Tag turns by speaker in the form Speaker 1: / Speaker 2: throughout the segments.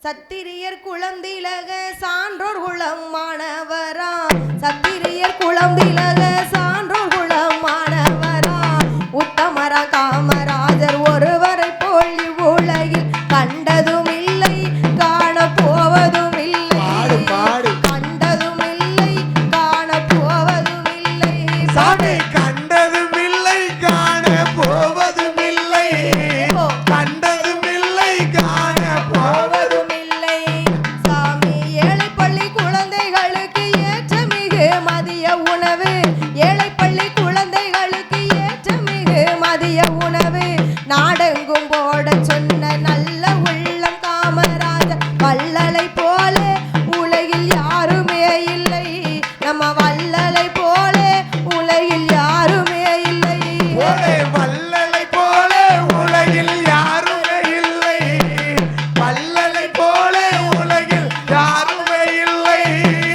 Speaker 1: சத்திரியர் குளம் திலக சான்றோர் குளம் மாணவரா சத்திரியர் குளம் திலக சான்றோர் குளம் மாணவரா உத்தமரா காமராஜர் ஒருவரை போல் இவ்வுலகில் கண்டதும் இல்லை காண போவதும் இல்லை கண்டதும் இல்லை காண போவதும் இல்லை
Speaker 2: சாமி கண்டதும் இல்லை காண போவதும் இல்லை கண்டதும் இல்லை காண போவதும்
Speaker 1: இல்லை சாமி ஏழைப்பள்ளி குழந்தைகளுக்கு ஏற்ற மிகு மதிய உணவு ஏழைப்பள்ளி குழந்தைகளுக்கு ஏற்ற மிகு மதிய உணவு நாடெங்கும் போட சொன்ன நல்ல உள்ளம் காமராஜர் வள்ளலை போல உலகில் யாருமே இல்லை நம்ம வள்ளலை போல உலகில் யாருமே இல்லை
Speaker 2: வள்ளலை போல உலகில் யாருமே இல்லை வள்ளலை போல உலகில் யாருமே இல்லை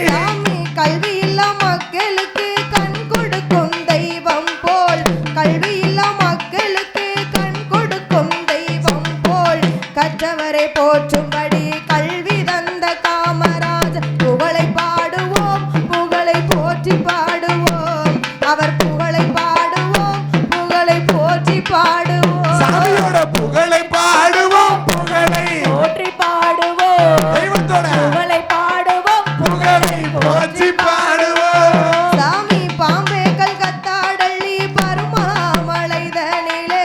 Speaker 1: சாமி கல்வி இல்லா மக்களுக்கு கண் கொடுக்கும் தெய்வம் போல் கல்வி இல்லா மக்களுக்கு கண் கொடுக்கும் தெய்வம் போல் கற்றவரை போற்றும்படி கல்வி தந்த காமராஜர் புகழை பாடுவோம் புகழை போற்றி பாடுவோம் அவர் புகழை பாடுவோம் புகழை போற்றி பாடுவோம்
Speaker 2: சாமியோட புகழை பாடுவோம் புகழை
Speaker 1: போற்றி பாடுவோம்
Speaker 2: தெய்வத்தோட
Speaker 1: புகழை பாடுவோம்
Speaker 2: புகழை போற்றி பாடுவோம்
Speaker 1: சாமி பாம்பேக்கள் கத்தாடல்லி பருமாமலைதனிலே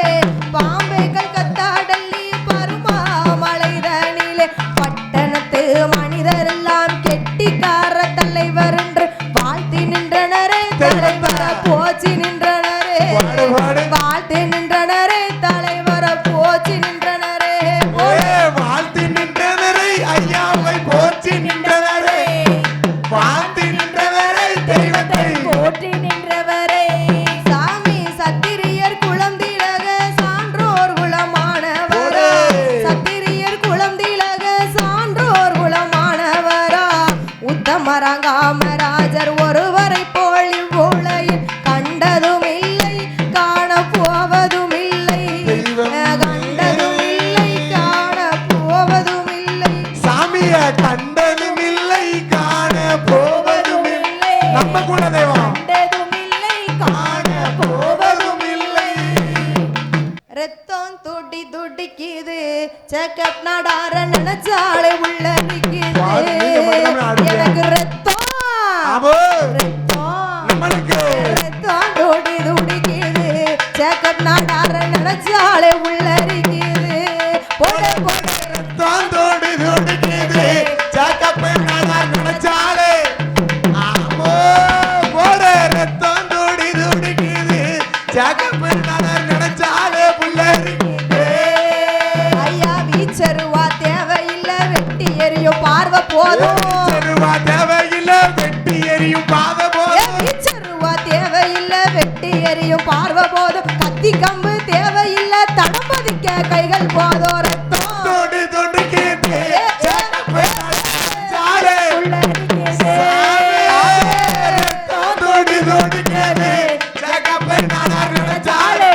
Speaker 1: பாம்பேக்கள் கத்தாடல்லி பருமாமலைதனிலே பட்டணத்து மனிதரெல்லாம் கெட்டிக்கார தலைவர் என்று வாழ்த்தி நின்றனரே தலைவர போச்சு நின்றனரே வாழ்த்தி நின்றனரே தலைவர போச்சு நின்றனரே
Speaker 2: வாழ்த்தி நின்றவரை ஐயாவை போற்றி நின்றவரை வாழ்த்தி நின்றவரை தெய்வத்தை
Speaker 1: போற்றி நின்றவரே சாமி சத்திரியர் குளம் திலக சான்றோர் குலமானவரா சத்திரியர் குளம் திலக சான்றோர் குலமானவரா உத்தமரா காமராஜர் ஒருவரை போல் இவ்வுலகில் கண்டதும் இல்லை காண போவதும் இல்லை கண்டதும் இல்லை காண போவதும் இல்லை
Speaker 2: சாமிய கண்டதும் இல்லை காண போவதும் இல்லை நம்ம குலதெய்வம்
Speaker 1: கண்டதும் இல்லை
Speaker 2: காண போவதும் இல்லை
Speaker 1: ரத்தம் துடி துடிக்குது செக்கப் நடார நினைச்சாலே உள்ள எனக்கு ரத்தம்
Speaker 2: ஆமோ
Speaker 1: ரத்தம்
Speaker 2: நம்மளுக்கு
Speaker 1: ரத்தம் துடி துடிக்குது செக்கப் நடார நினைச்சாலே உள்ள போட போட
Speaker 2: தாந்தோடு துடிக்குது சாக்கப்பை நாடார் நினைச்சாலே ஆமோ போட ரத்தம் தோடி துடிக்குது சாக்கப்பை நாடார் நினைச்சாலே புள்ளரிக்குது
Speaker 1: ஐயா வீச்சருவா தேவையில்ல வெட்டி எறியும் பார்வை போதும்
Speaker 2: செருவா தேவையில்ல வெட்டி எரியும் பாத போதும்
Speaker 1: வீச்சருவா தேவையில்ல வெட்டி எறியும் பார்வை போதும் கத்தி கம்பு தேவையில்ல தடம்பதிக்க கைகள் போதும் ரத்தம்
Speaker 2: தோடி துடிக்குது சாக்கப்பை நினைச்சாலே ரத்தம் தோடி துடிக்குது சாக்கப்பை நாடார் நினைச்சாலே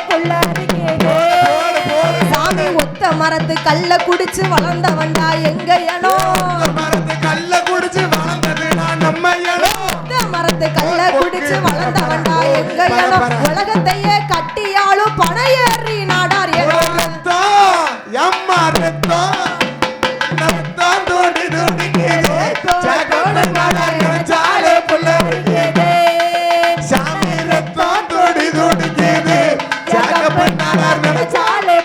Speaker 1: சாமி ஒத்த மரத்து கல்ல குடிச்சு வளர்ந்தவன்டா எங்க இடம்
Speaker 2: மரத்து கல்ல குடிச்சு வளர்ந்தது நான் நம்ம இடம்
Speaker 1: ஒத்த மரத்து கல்ல குடிச்சு வளர்ந்தவன்டா எங்க இடம் உலகத்தையே கட்டியாலும் பண ஏறி நாடார் இடம்
Speaker 2: ரத்தம் எம்மா ரத்தம் ரத்தம் தோண்டி துடிக்குது சாக்கப்பை நாடார் நினைச்சாலே புள்ளரிக்குது சாமி ரத்தம் தோண்டி துடிக்குது சாக்கப்பை நாடார் நினைச்சாலே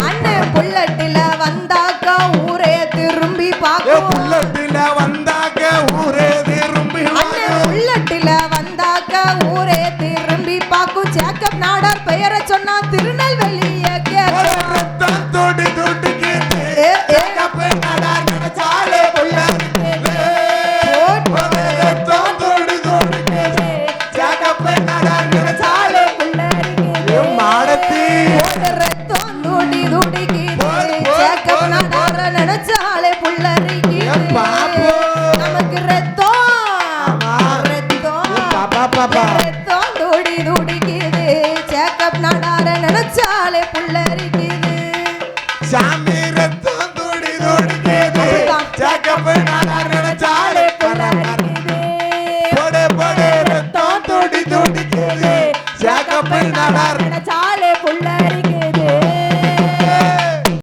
Speaker 1: அண்ணன் புல்லட்டில வந்தாக்கா ஊரே திரும்பி பார்க்கும்
Speaker 2: புள்ளட்டில வந்தாக்க ஊரே திரும்பி
Speaker 1: அண்ணன் புல்லட்டில வந்தாக்கா ஊரே திரும்பி பார்க்கும் சேக்கப் நாடார் பெயரை சொன்னா திருநெல்வேலிய கேட்கும்
Speaker 2: ரத்தம் தோண்டி துடிக்குது சாக்கப்பை நாடார் நினைச்சாலே புள்ளரிக்குது ரத்தம் தோண்டி துடிக்குது சாக்கப்பை நாடார் நினைச்சாலே மாடத்தி
Speaker 1: ரத்தம் துடி துடிக்குது சேக்கப் நாடார நினைச்சாலே புல்லரிக்குது
Speaker 2: பாப்பு.
Speaker 1: நமக்கு ரத்தம்
Speaker 2: பாப்பா
Speaker 1: ரத்தம் துடி துடிக்குது சேக்கப் நாடார நினைச்சாலே புல்லரிக்குது
Speaker 2: சாமி ரத்தம் நாடார் நினைச்சாலே பரபரக்குது. போடு போடு ரத்தம் துடி துடிக்குது சேகப்பை நாடார்
Speaker 1: நினைச்சாலே